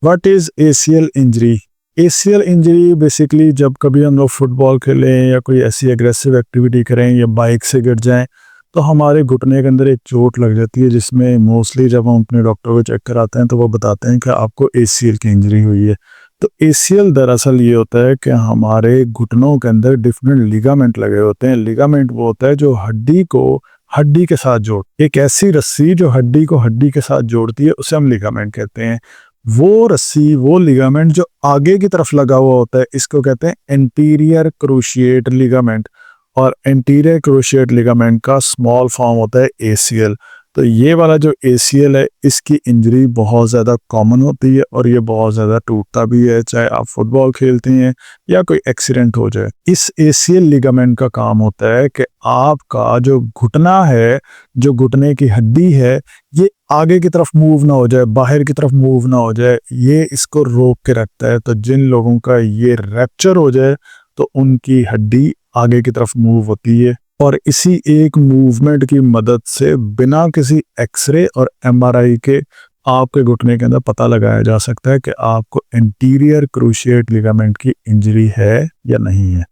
What is ACL injury? ACL injury basically जब कभी हम लोग फुटबॉल खेलें या कोई ऐसी एग्रेसिव एक्टिविटी करें या बाइक से गिर जाएं तो हमारे घुटने के अंदर एक चोट लग जाती है, जिसमें मोस्टली जब हम अपने डॉक्टर को चेक कराते हैं तो वो बताते हैं कि आपको एसीएल की इंजरी हुई है। तो एसीएल दरअसल ये होता है कि हमारे घुटनों के अंदर डिफरेंट लिगामेंट लगे होते हैं। लिगामेंट वो होता है जो हड्डी को हड्डी के साथ जोड़, एक ऐसी रस्सी जो हड्डी को हड्डी के साथ जोड़ती है उसे हम लिगामेंट कहते हैं। वो रस्सी, वो लिगामेंट जो आगे की तरफ लगा हुआ होता है, इसको कहते हैं एंटीरियर क्रूशिएट लिगामेंट। और एंटीरियर क्रूशिएट लिगामेंट का स्मॉल फॉर्म होता है एसीएल। तो ये वाला जो एसीएल है, इसकी इंजरी बहुत ज़्यादा कॉमन होती है और ये बहुत ज़्यादा टूटता भी है, चाहे आप फुटबॉल खेलते हैं या कोई एक्सीडेंट हो जाए। इस एसीएल लिगामेंट का काम होता है कि आपका जो घुटना है, जो घुटने की हड्डी है, ये आगे की तरफ मूव ना हो जाए, बाहर की तरफ मूव ना हो जाए, ये इसको रोक के रखता है। तो जिन लोगों का ये रैप्चर हो जाए तो उनकी हड्डी आगे की तरफ मूव होती है और इसी एक मूवमेंट की मदद से बिना किसी एक्सरे और एमआरआई के आपके घुटने के अंदर पता लगाया जा सकता है कि आपको एंटीरियर क्रूशिएट लिगामेंट की इंजरी है या नहीं है।